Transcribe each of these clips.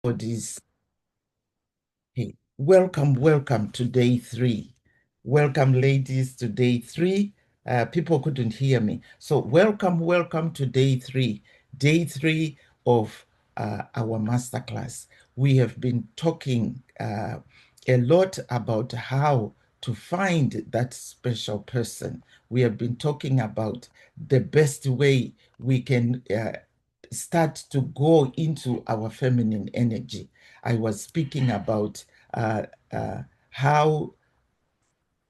Bodies. Hey, welcome to day 3. Welcome, ladies, to day 3. People couldn't hear me. So welcome to day 3. Day 3 of our masterclass. We have been talking a lot about how to find that special person. We have been talking about the best way we can start to go into our feminine energy. I was speaking about how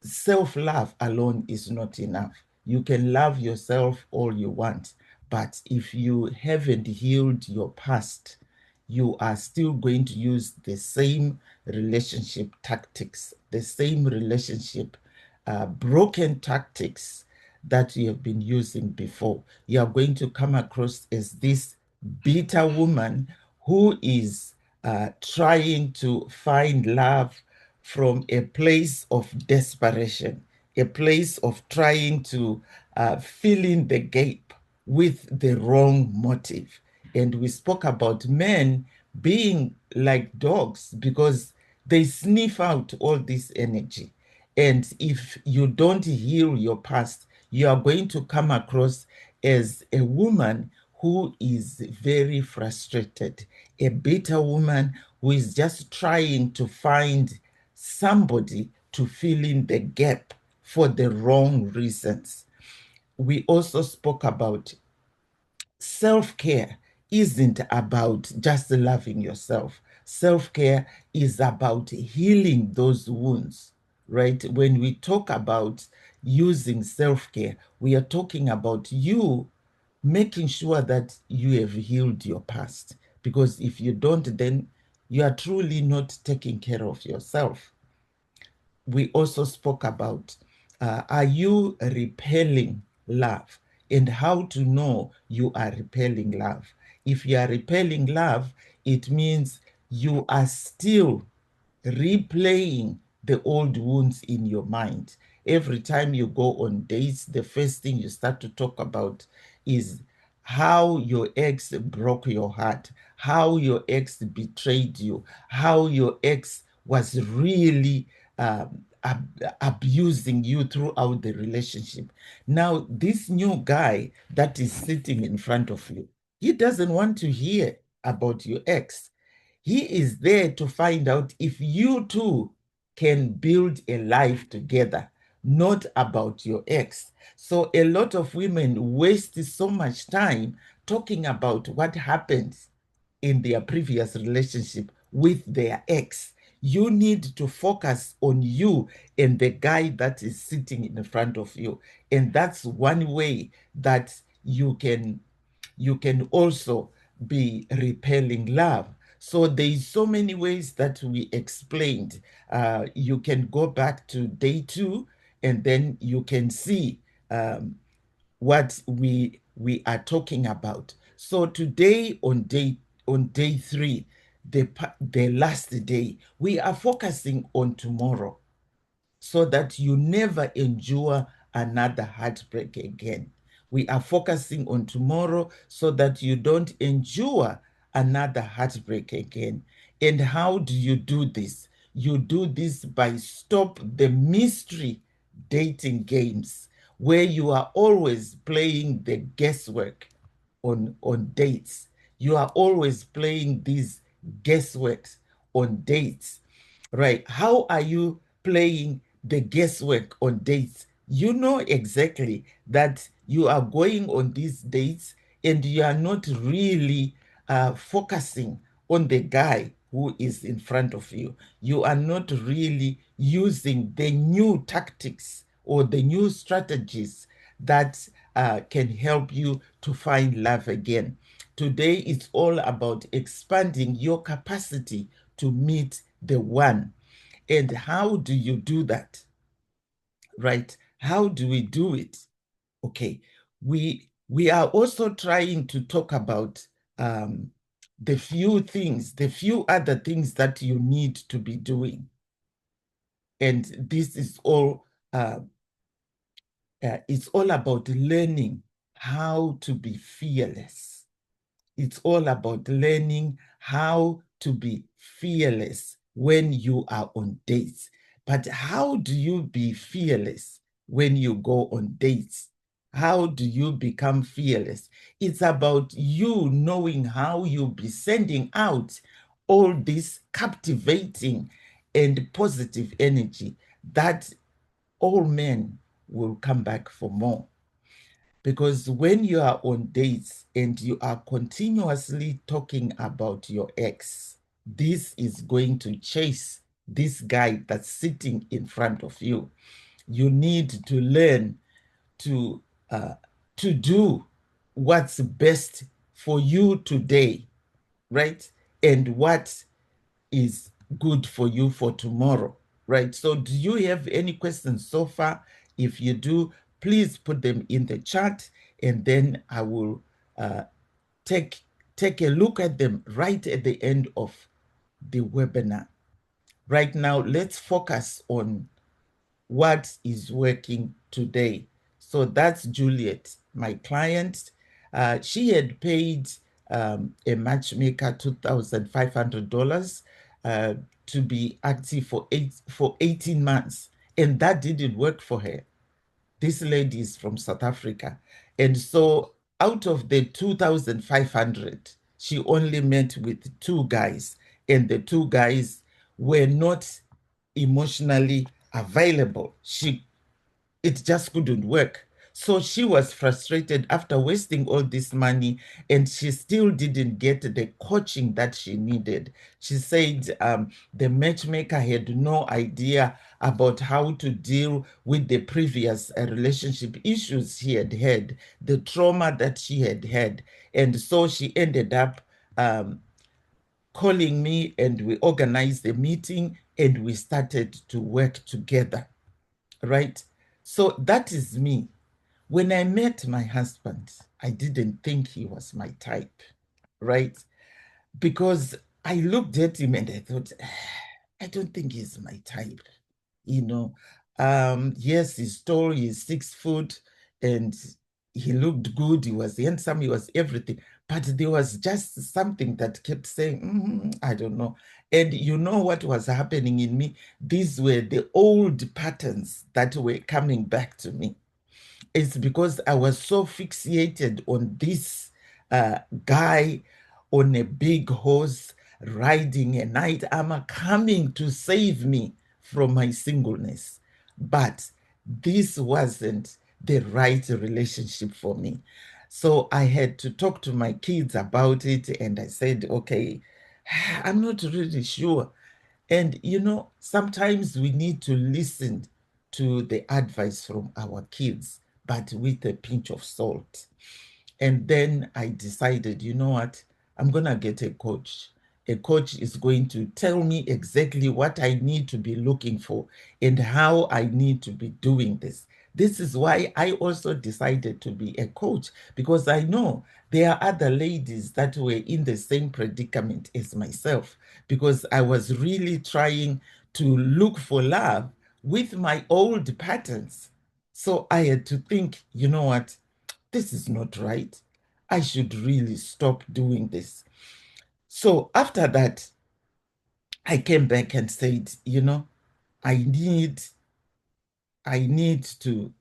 self-love alone is not enough. You can love yourself all you want, but if you haven't healed your past, you are still going to use the same relationship tactics, the same relationship broken tactics that you have been using before. You are going to come across as this bitter woman who is trying to find love from a place of desperation, a place of trying to fill in the gap with the wrong motive. And we spoke about men being like dogs because they sniff out all this energy. And if you don't heal your past, you are going to come across as a woman who is very frustrated, a bitter woman who is just trying to find somebody to fill in the gap for the wrong reasons. We also spoke about self-care isn't about just loving yourself. Self-care is about healing those wounds, right? When we talk about using self-care, we are talking about you making sure that you have healed your past. Because if you don't, then you are truly not taking care of yourself. We also spoke about are you repelling love and how to know you are repelling love. If you are repelling love, it means you are still replaying the old wounds in your mind. Every time you go on dates, the first thing you start to talk about is how your ex broke your heart, how your ex betrayed you, how your ex was really abusing you throughout the relationship. Now, this new guy that is sitting in front of you, he doesn't want to hear about your ex. He is there to find out if you two can build a life together, not about your ex. So a lot of women waste so much time talking about what happened in their previous relationship with their ex. You need to focus on you and the guy that is sitting in front of you. And that's one way that you can also be repelling love. So there's so many ways that we explained. You can go back to day 2 and then you can see what we are talking about. So today on day 3, the last day, we are focusing on tomorrow so that you never endure another heartbreak again. We are focusing on tomorrow so that you don't endure another heartbreak again. And how do you do this? You do this by stop the mystery dating games where you are always playing the guesswork on dates. You are always playing these guessworks on dates, right? How are you playing the guesswork on dates? You know exactly that you are going on these dates and you are not really focusing on the guy who is in front of you. You are not really using the new tactics or the new strategies that can help you to find love again. Today, it's all about expanding your capacity to meet the one. And how do you do that? Right? How do we do it? Okay, we are also trying to talk about the few other things that you need to be doing. And this is all it's all about learning how to be fearless. It's all about learning how to be fearless when you are on dates. But how do you be fearless when you go on dates? How do you become fearless? It's about you knowing how you'll be sending out all this captivating and positive energy that all men will come back for more. Because when you are on dates and you are continuously talking about your ex, this is going to chase this guy that's sitting in front of you. You need to learn to to do what's best for you today, right? And what is good for you for tomorrow, right? So do you have any questions so far? If you do, please put them in the chat, and then I will take a look at them right at the end of the webinar. Right now, let's focus on what is working today. So that's Juliet, my client. She had paid a matchmaker $2,500 to be active for 18 months, and that didn't work for her. This lady is from South Africa. And so out of the 2,500, she only met with two guys, and the two guys were not emotionally available. It just couldn't work. So she was frustrated after wasting all this money, and she still didn't get the coaching that she needed. She said the matchmaker had no idea about how to deal with the previous relationship issues she had had, the trauma that she had had. And so she ended up calling me, and we organized a meeting, and we started to work together, right? So that is me. When I met my husband, I didn't think he was my type, right? Because I looked at him and I thought, I don't think he's my type, you know. Yes, he's tall, he's 6 foot, and he looked good, he was handsome, he was everything. But there was just something that kept saying, I don't know. And you know what was happening in me? These were the old patterns that were coming back to me. It's because I was so fixated on this guy on a big horse riding a night armor coming to save me from my singleness. But this wasn't the right relationship for me. So I had to talk to my kids about it, and I said, okay, I'm not really sure. And you know, sometimes we need to listen to the advice from our kids, but with a pinch of salt. And then I decided, you know what? I'm going to get a coach. A coach is going to tell me exactly what I need to be looking for and how I need to be doing this. This is why I also decided to be a coach, because I know there are other ladies that were in the same predicament as myself, because I was really trying to look for love with my old patterns. So I had to think, you know what? This is not right. I should really stop doing this. So after that, I came back and said, you know, I need to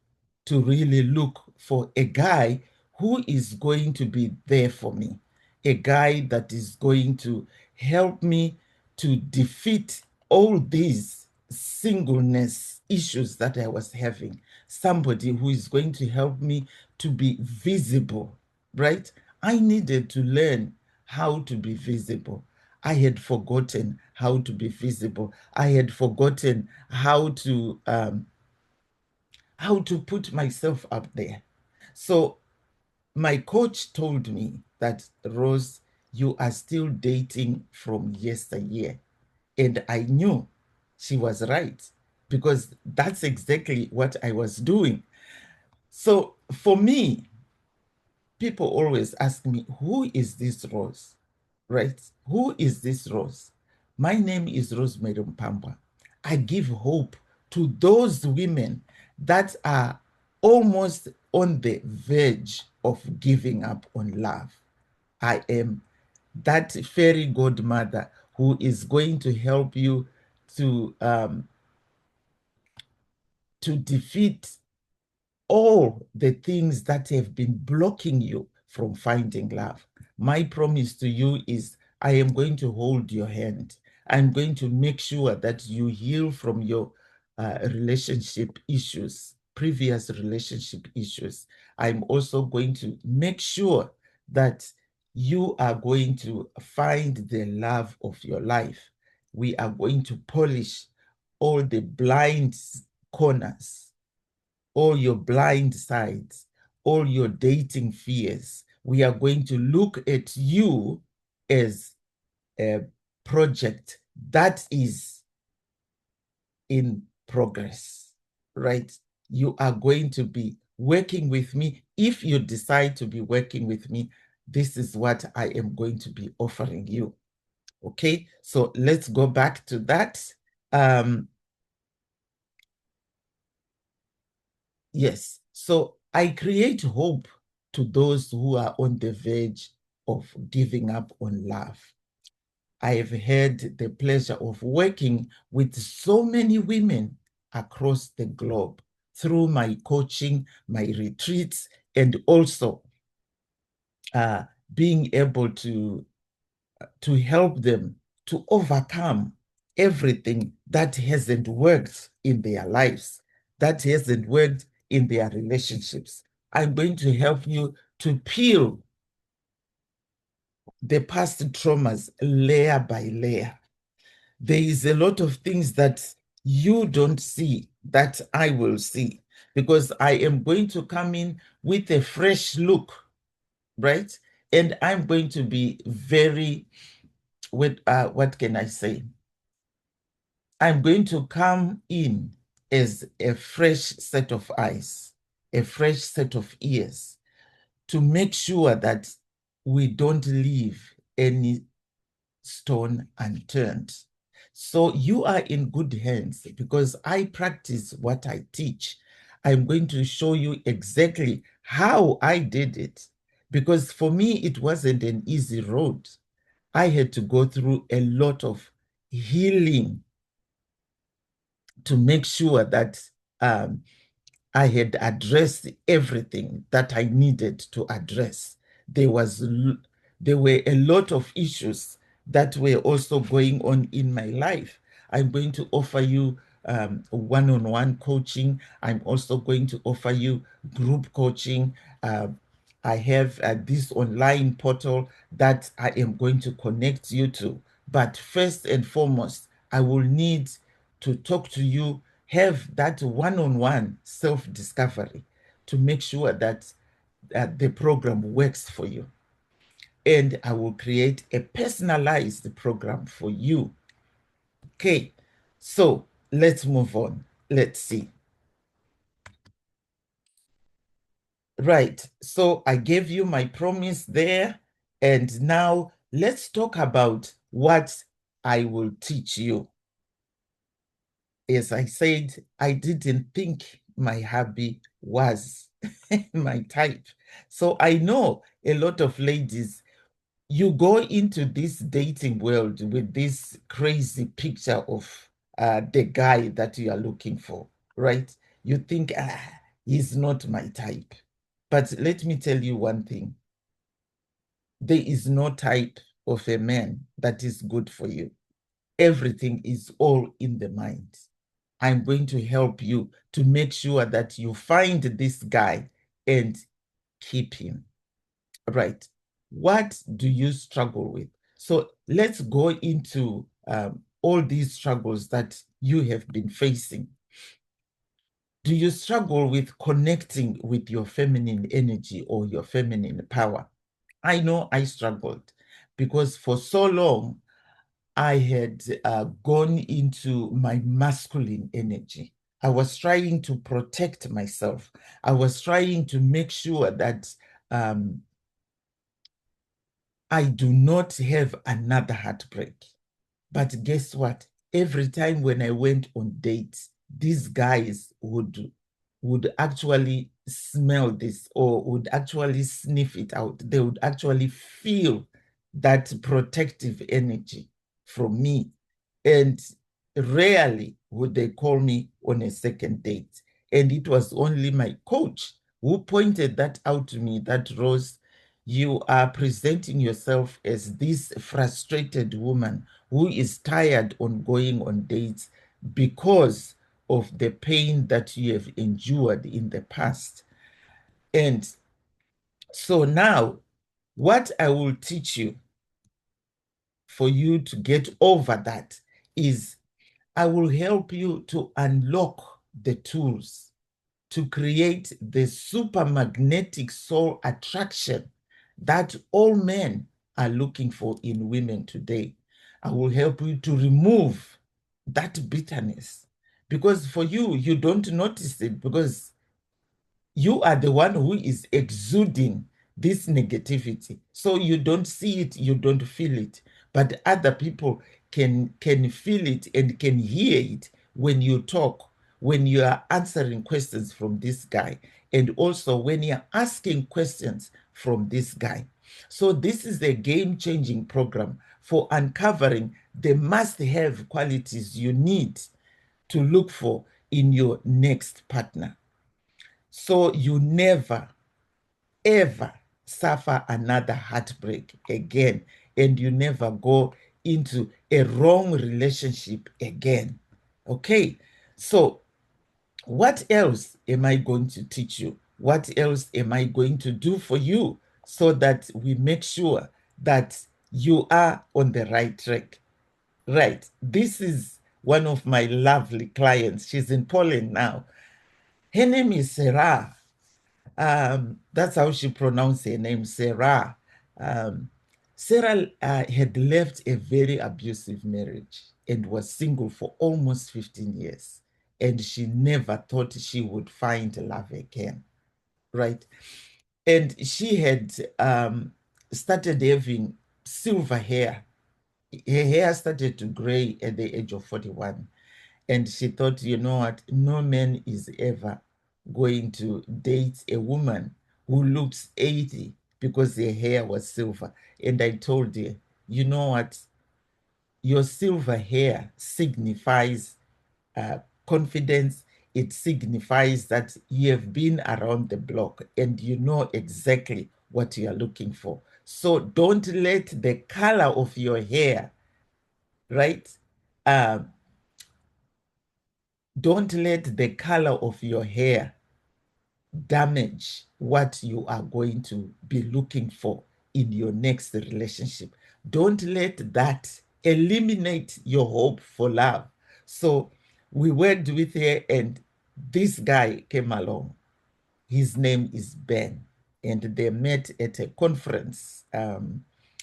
really look for a guy who is going to be there for me, a guy that is going to help me to defeat all these singleness issues that I was having, somebody who is going to help me to be visible, right? I needed to learn how to be visible. I had forgotten how to be visible. I had forgotten how to put myself up there. So my coach told me that, Rose, you are still dating from yesteryear. And I knew she was right, because that's exactly what I was doing. So for me, people always ask me, who is this Rose? Right? Who is this Rose? My name is Rosemary Mpamba. I give hope to those women that are almost on the verge of giving up on love. I am that fairy godmother who is going to help you to defeat all the things that have been blocking you from finding love. My promise to you is I am going to hold your hand. I'm going to make sure that you heal from your relationship issues, previous relationship issues. I'm also going to make sure that you are going to find the love of your life. We are going to polish all the blind corners, all your blind sides, all your dating fears. We are going to look at you as a project that is in progress, right? You are going to be working with me. If you decide to be working with me, this is what I am going to be offering you. Okay, so let's go back to that. Yes, so I create hope to those who are on the verge of giving up on love. I have had the pleasure of working with so many women across the globe through my coaching, my retreats, and also being able to help them to overcome everything that hasn't worked in their lives, that hasn't worked in their relationships. I'm going to help you to peel the past traumas layer by layer. There is a lot of things that you don't see that I will see, because I am going to come in with a fresh look, right? And I'm going to be very, what can I say? I'm going to come in as a fresh set of eyes, a fresh set of ears, to make sure that we don't leave any stone unturned. So you are in good hands because I practice what I teach. I'm going to show you exactly how I did it, because for me, it wasn't an easy road. I had to go through a lot of healing to make sure that I had addressed everything that I needed to address. There were a lot of issues that were also going on in my life. I'm going to offer you one-on-one coaching. I'm also going to offer you group coaching. I have this online portal that I am going to connect you to. But first and foremost, I will need to talk to you, have that one-on-one self-discovery to make sure that the program works for you. And I will create a personalized program for you. Okay, so let's move on. Let's see. Right, so I gave you my promise there. And now let's talk about what I will teach you. As I said, I didn't think my hubby was my type. So I know a lot of ladies, you go into this dating world with this crazy picture of the guy that you are looking for, right? You think, he's not my type. But let me tell you one thing. There is no type of a man that is good for you. Everything is all in the mind. I'm going to help you to make sure that you find this guy and keep him. Right. What do you struggle with? So let's go into all these struggles that you have been facing. Do you struggle with connecting with your feminine energy or your feminine power? I know I struggled because for so long, I had gone into my masculine energy. I was trying to protect myself. I was trying to make sure that I do not have another heartbreak. But guess what? Every time when I went on dates, these guys would actually smell this or would actually sniff it out. They would actually feel that protective energy from me. And rarely would they call me on a second date. And it was only my coach who pointed that out to me, that Rose, you are presenting yourself as this frustrated woman who is tired on going on dates because of the pain that you have endured in the past. And so now, what I will teach you for you to get over that is I will help you to unlock the tools to create the super magnetic soul attraction that all men are looking for in women today. I will help you to remove that bitterness, because for you, you don't notice it because you are the one who is exuding this negativity. So you don't see it, you don't feel it, but other people can feel it and can hear it when you talk, when you are answering questions from this guy, and also when you're asking questions from this guy. So this is a game-changing program for uncovering the must-have qualities you need to look for in your next partner, so you never, ever suffer another heartbreak again, and you never go into a wrong relationship again. Okay, so what else am I going to teach you? What else am I going to do for you so that we make sure that you are on the right track? Right, this is one of my lovely clients. She's in Poland now. Her name is Sarah. That's how she pronounced her name, Sarah. Um, Sarah had left a very abusive marriage and was single for almost 15 years. And she never thought she would find love again, right? And she had started having silver hair. Her hair started to gray at the age of 41. And she thought, you know what, no man is ever going to date a woman who looks 80 because her hair was silver. And I told her, you know what, your silver hair signifies confidence. It signifies that you have been around the block and you know exactly what you are looking for. So don't let the color of your hair, right? Um, don't let the color of your hair damage what you are going to be looking for in your next relationship. Don't let that eliminate your hope for love. So we worked with her, and this guy came along. His name is Ben, and they met at a conference,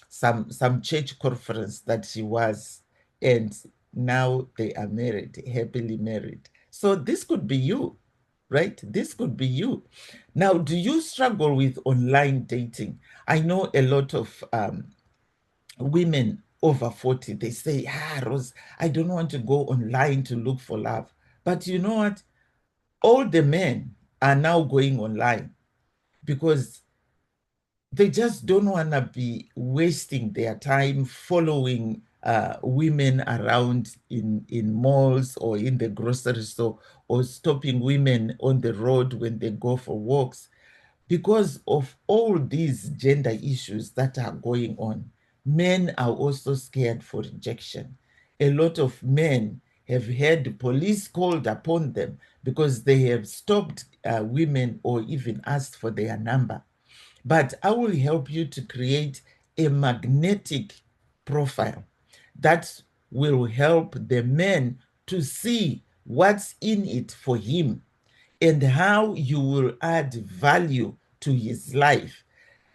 some church conference that she was, and now they are married, happily married. So this could be you, right? This could be you. Now, do you struggle with online dating? I know a lot of women over 40, they say, Rose, I don't want to go online to look for love. But you know what? All the men are now going online because they just don't want to be wasting their time following women around in malls or in the grocery store, or stopping women on the road when they go for walks. Because of all these gender issues that are going on, men are also scared for rejection. A lot of men have had police called upon them because they have stopped women or even asked for their number. But I will help you to create a magnetic profile that will help the man to see what's in it for him and how you will add value to his life.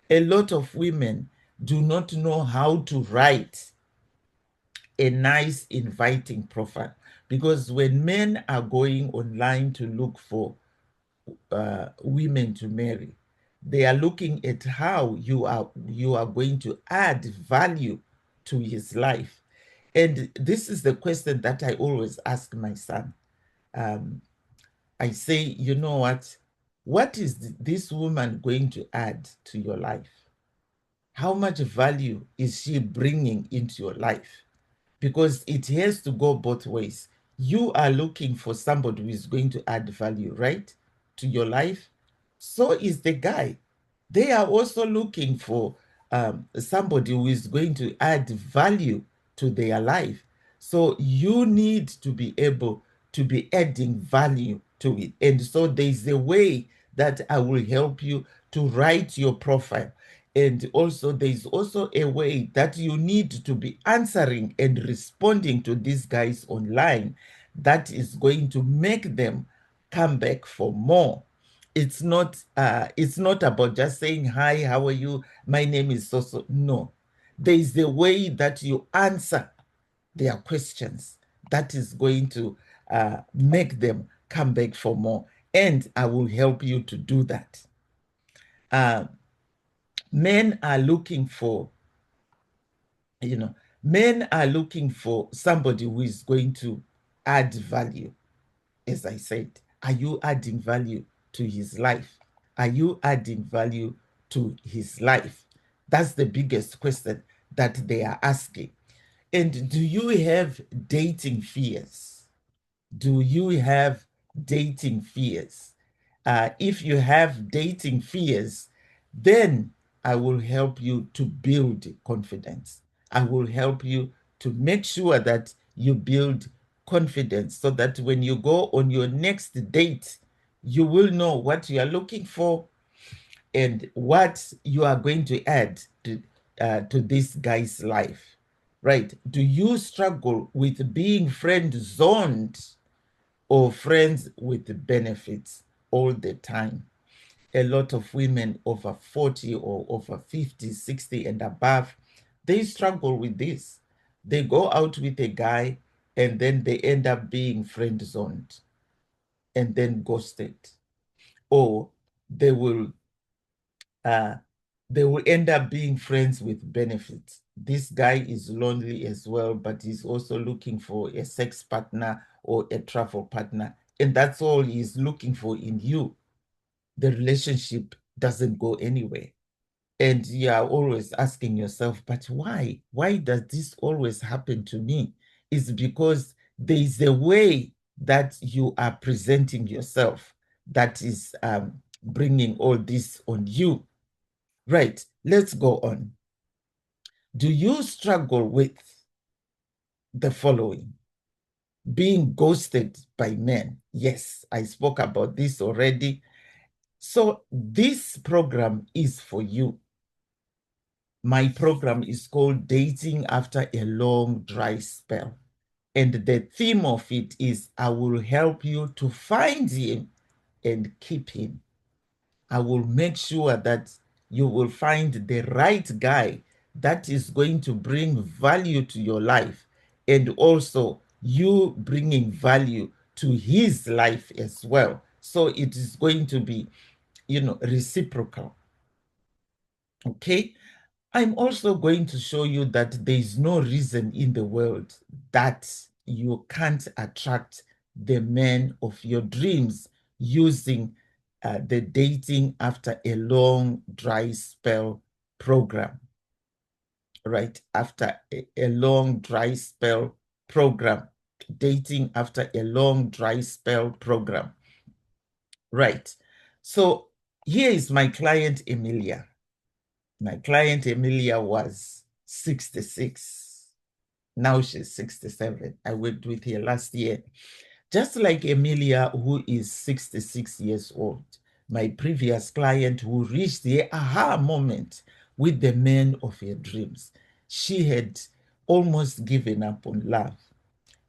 A lot of women do not know how to write a nice, inviting profile, because when men are going online to look for women to marry, they are looking at how you are going to add value to his life. And this is the question that I always ask my son. I say, you know what is this woman going to add to your life? How much value is she bringing into your life? because it has to go both ways. You are looking for somebody who is going to add value, right, to your life. So is the guy. They are also looking for somebody who is going to add value to their life. So you need to be able to be adding value to it. And so there's a way that I will help you to write your profile. And also there's also a way that you need to be answering and responding to these guys online that is going to make them come back for more. It's not about just saying, hi, how are you? My name is so. No, there is a way that you answer their questions that is going to make them come back for more. And I will help you to do that. Men are looking for, men are looking for somebody who is going to add value. As I said, are you adding value to his life? Are you adding value to his life? That's the biggest question that they are asking. And do you have dating fears? Do you have dating fears? If you have dating fears, then I will help you to build confidence. I will help you to make sure that you build confidence so that when you go on your next date, you will know what you are looking for and what you are going to add to this guy's life, right? Do you struggle with being friend zoned or friends with benefits all the time? A lot of women over 40 or over 50, 60 and above, they struggle with this. They go out with a guy and then they end up being friend zoned and then ghosted. Or they will uh, they will end up being friends with benefits. This guy is lonely as well, but he's also looking for a sex partner or a travel partner. And that's all he's looking for in you. The relationship doesn't go anywhere. And you are always asking yourself, but why? Why does this always happen to me? It's because there is a way that you are presenting yourself that is bringing all this on you. Right, let's go on. Do you struggle with the following? Being ghosted by men. Yes, I spoke about this already. So this program is for you. My program is called Dating After a Long Dry Spell. And the theme of it is I will help you to find him and keep him. I will make sure that you will find the right guy that is going to bring value to your life, and also you bringing value to his life as well. So it is going to be, reciprocal. Okay. I'm also going to show you that there is no reason in the world that you can't attract the man of your dreams using the Dating After a Long Dry Spell program, right? After a long dry spell program, Dating After a Long Dry Spell program, right? So here is my client, Emilia. My client, Emilia, was 66. Now she's 67. I worked with her last year. Just like Emilia, who is 66 years old, my previous client who reached the aha moment with the man of her dreams. She had almost given up on love.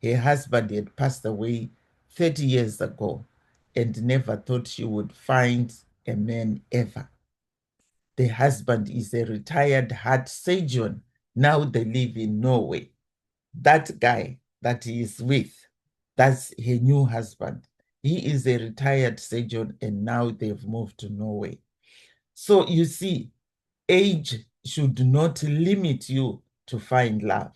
Her husband had passed away 30 years ago and never thought she would find a man ever. The husband is a retired heart surgeon. Now they live in Norway. That guy that he is with, that's her new husband. He is a retired surgeon and now they've moved to Norway. So you see, age should not limit you to find love.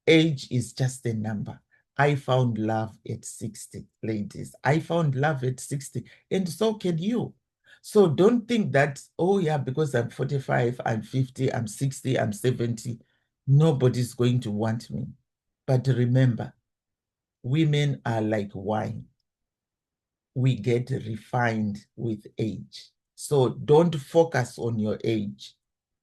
Age is just a number. I found love at 60, ladies. I found love at 60, and so can you. So don't think that, oh yeah, because I'm 45, I'm 50, I'm 60, I'm 70, nobody's going to want me. But remember, women are like wine. We get refined with age. So don't focus on your age.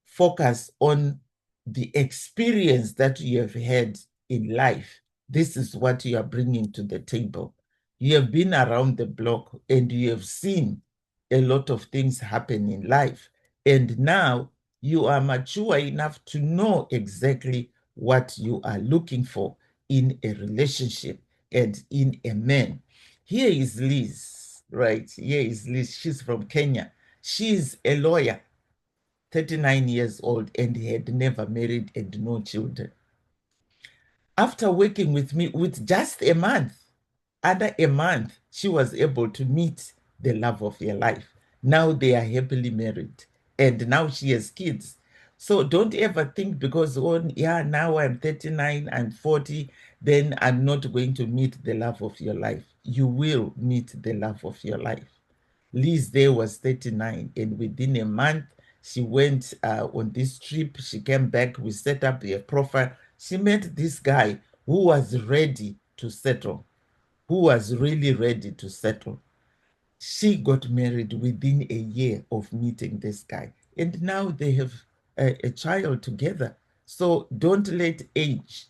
Focus on the experience that you have had in life. This is what you are bringing to the table. You have been around the block and you have seen a lot of things happen in life. And now you are mature enough to know exactly what you are looking for in a relationship and in a man. Here is Liz, right? Here is Liz. She's from Kenya. She's a lawyer, 39 years old, and had never married and no children. After working with me with just a month, under a month, she was able to meet the love of her life. Now they are happily married, and now she has kids. So don't ever think because, oh, yeah, now I'm 39, I'm 40, then I'm not going to meet the love of your life. You will meet the love of your life. Liz there was 39, and within a month, she went on this trip. She came back. We set up a profile. She met this guy who was ready to settle, who was really ready to settle. She got married within a year of meeting this guy. And now they have a child together. So don't let age,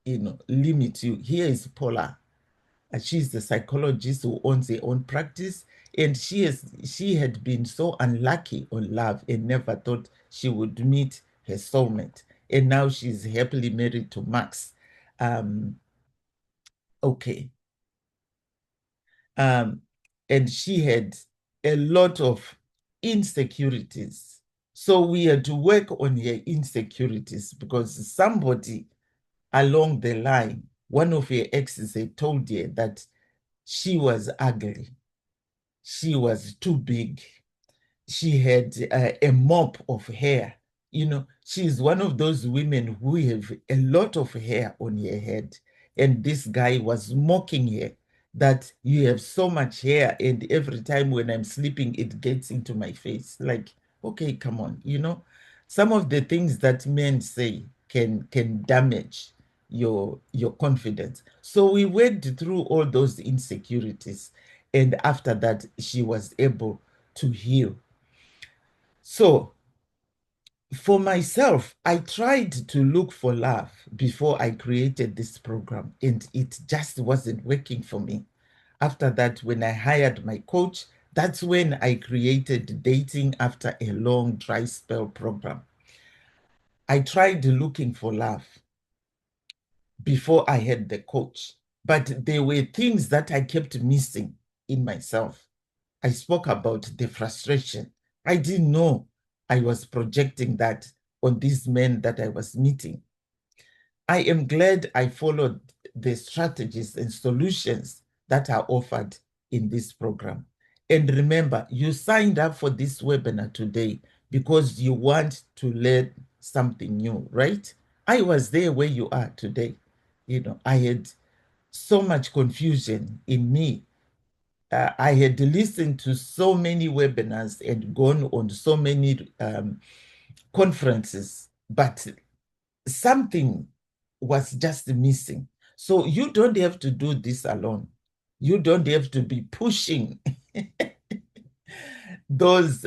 limit you. Here is Paula. She's the psychologist who owns her own practice, and she had been so unlucky on love and never thought she would meet her soulmate. And now she's happily married to Max. Okay. And she had a lot of insecurities. So we had to work on her insecurities because somebody along the line, one of her exes had told her that she was ugly. She was too big. She had a mop of hair. She's one of those women who have a lot of hair on her head. And this guy was mocking her that you have so much hair, and every time when I'm sleeping, it gets into my face. Like, okay, come on. Some of the things that men say can damage your confidence. So we worked through all those insecurities. And after that, she was able to heal. So for myself, I tried to look for love before I created this program, and it just wasn't working for me. After that, when I hired my coach, that's when I created Dating After a Long Dry Spell program. I tried looking for love before I had the coach, but there were things that I kept missing in myself. I spoke about the frustration. I didn't know I was projecting that on these men that I was meeting. I am glad I followed the strategies and solutions that are offered in this program. And remember, you signed up for this webinar today because you want to learn something new, right? I was there where you are today. I had so much confusion in me. I had listened to so many webinars and gone on so many conferences, but something was just missing. So you don't have to do this alone. You don't have to be pushing those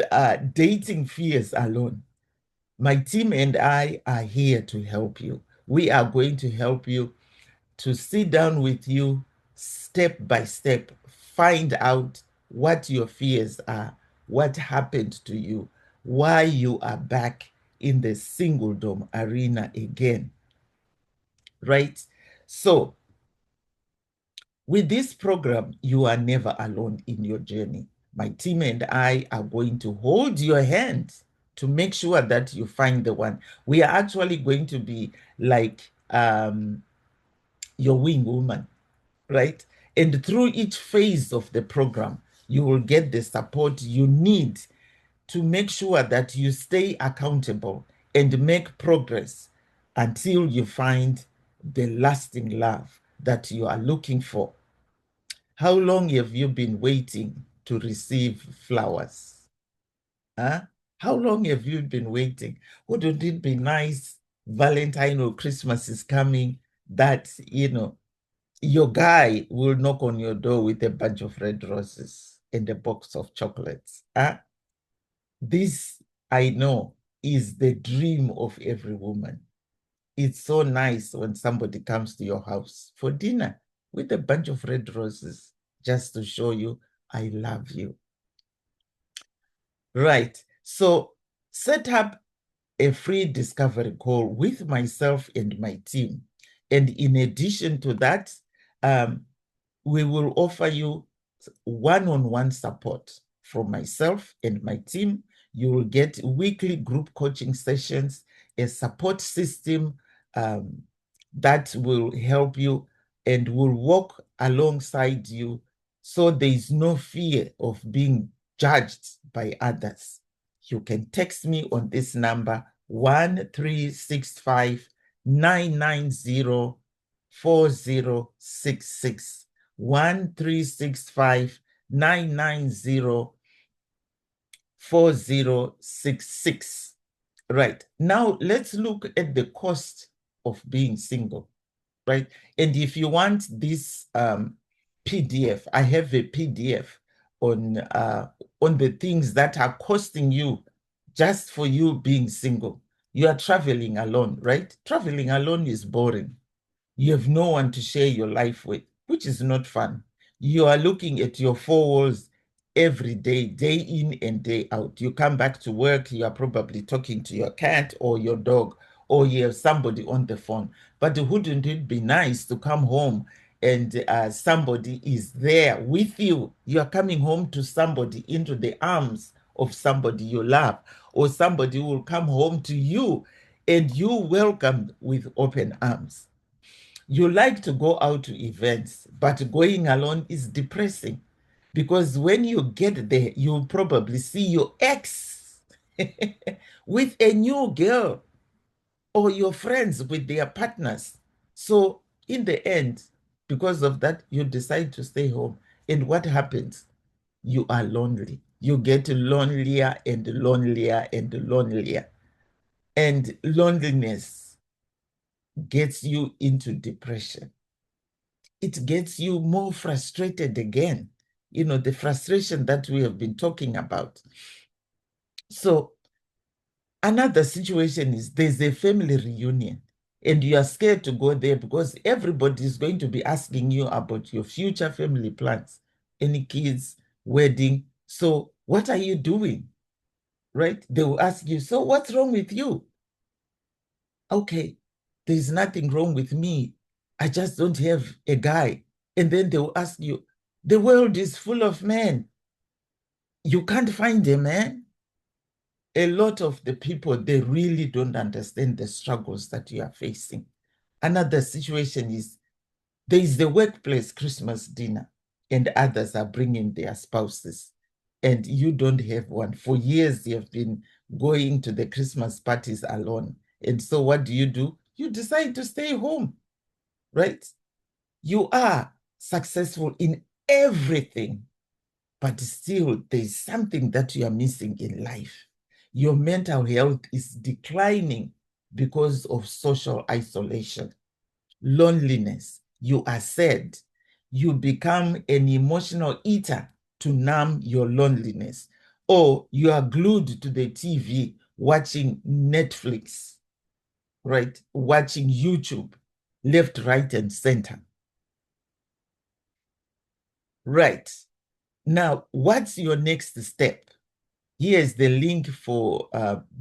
dating fears alone. My team and I are here to help you. We are going to help you to sit down with you step by step, find out what your fears are, what happened to you, why you are back in the singledom arena again, right? So with this program, you are never alone in your journey. My team and I are going to hold your hand to make sure that you find the one. We are actually going to be like your wing woman, right? And through each phase of the program, you will get the support you need to make sure that you stay accountable and make progress until you find the lasting love that you are looking for. How long have you been waiting to receive flowers? Huh? How long have you been waiting? Wouldn't it be nice? Valentine or Christmas is coming. that, you know, your guy will knock on your door with a bunch of red roses and a box of chocolates. This, I know, is the dream of every woman. It's so nice when somebody comes to your house for dinner with a bunch of red roses just to show you, I love you. Right. So set up a free discovery call with myself and my team. And in addition to that, we will offer you one-on-one support from myself and my team. You will get weekly group coaching sessions, a support system that will help you and will walk alongside you, so there is no fear of being judged by others. You can text me on this number, 1365 990 4066. 1365 990 4066. Right. Now let's look at the cost of being single. Right. And if you want this PDF, I have a PDF on the things that are costing you just for you being single. You are traveling alone, right? Traveling alone is boring. You have no one to share your life with, which is not fun. You are looking at your four walls every day, day in and day out. You come back to work, you are probably talking to your cat or your dog, or you have somebody on the phone. But wouldn't it be nice to come home and somebody is there with you? You are coming home to somebody, into the arms of somebody you love, or somebody will come home to you and you welcome with open arms. You like to go out to events, but going alone is depressing, because when you get there, you'll probably see your ex with a new girl, or your friends with their partners. So in the end, because of that, you decide to stay home. And what happens? You are lonely. You get lonelier and lonelier and lonelier. And loneliness gets you into depression. It gets you more frustrated again. You know, the frustration that we have been talking about. So another situation is there's a family reunion and you are scared to go there because everybody is going to be asking you about your future family plans, any kids, wedding. So what are you doing? Right? They will ask you, so what's wrong with you? Okay, there's nothing wrong with me. I just don't have a guy. And then they will ask you, the world is full of men. You can't find a man. A lot of the people, they really don't understand the struggles that you are facing. Another situation is there is the workplace Christmas dinner and others are bringing their spouses and you don't have one. For years, you have been going to the Christmas parties alone. And so what do? You decide to stay home, right? You are successful in everything, but still there's something that you are missing in life. Your mental health is declining because of social isolation, loneliness. You are sad. You become an emotional eater to numb your loneliness, or you are glued to the TV watching Netflix, right? Watching YouTube, left, right, and center. Right. Now, what's your next step? Here's the link for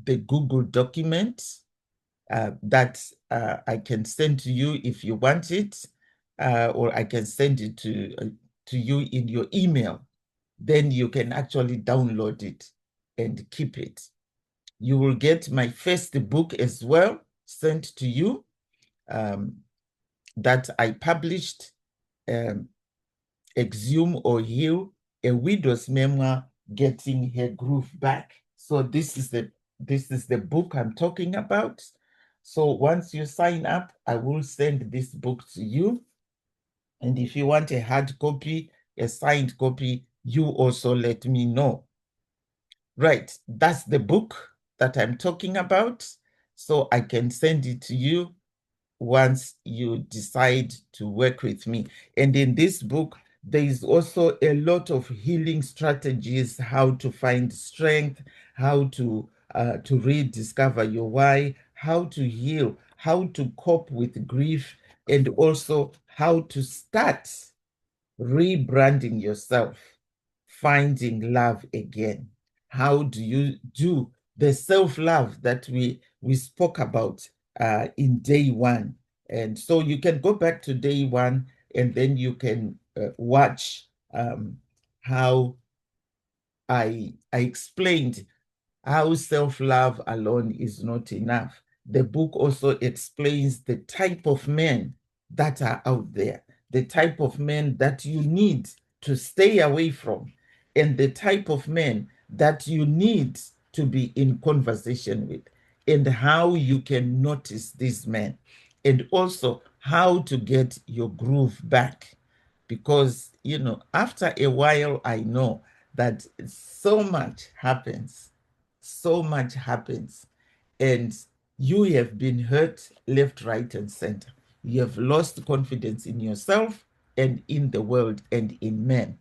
the Google document that I can send to you if you want it, or I can send it to you in your email. Then you can actually download it and keep it. You will get my first book as well sent to you that I published, Exhume or Heal, a widow's memoir, getting her groove back. So this is the book I'm talking about. So once you sign up, I will send this book to you. And if you want a hard copy, a signed copy, you also let me know. Right, that's the book that I'm talking about. So I can send it to you. once you decide to work with me. And in this book, there is also a lot of healing strategies, how to find strength, how to rediscover your why, how to heal, how to cope with grief, and also how to start rebranding yourself, finding love again. How do you do the self-love that we spoke about in day one? And so you can go back to day one, and then you can watch how I explained how self-love alone is not enough. The book also explains the type of men that are out there, the type of men that you need to stay away from, and the type of men that you need to be in conversation with, and how you can notice these men, and also how to get your groove back. Because, after a while, I know that so much happens, so much happens, and you have been hurt left, right, and center. You have lost confidence in yourself and in the world and in men.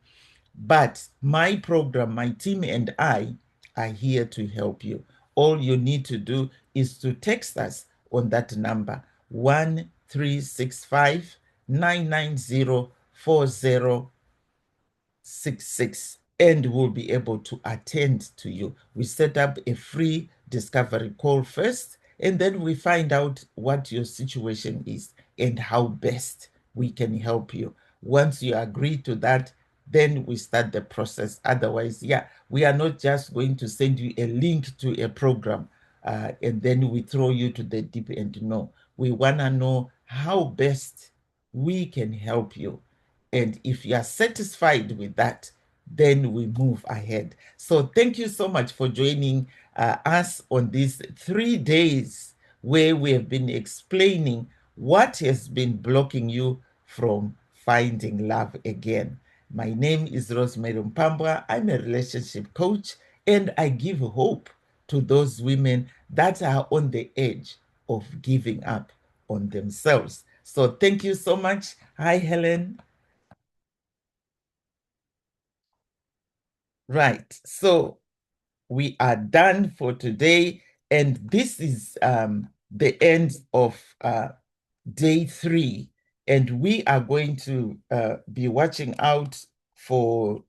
But my program, my team, and I are here to help you. All you need to do is to text us on that number, 1365 990 4066, and we'll be able to attend to you. We set up a free discovery call first, and then we find out what your situation is and how best we can help you. Once you agree to that, then we start the process. Otherwise, yeah, we are not just going to send you a link to a program and then we throw you to the deep end. No, we want to know how best we can help you. And if you are satisfied with that, then we move ahead. So thank you so much for joining us on these 3 days where we have been explaining what has been blocking you from finding love again. My name is Rosemary Mpambwa. I'm a relationship coach, and I give hope to those women that are on the edge of giving up on themselves. So thank you so much. Hi, Helen. Right. So we are done for today. And this is the end of day 3. And we are going to be watching out for,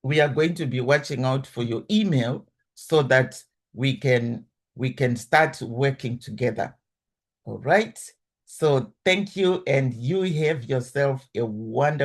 your email so that we can start working together. All right. So thank you. And you have yourself a wonderful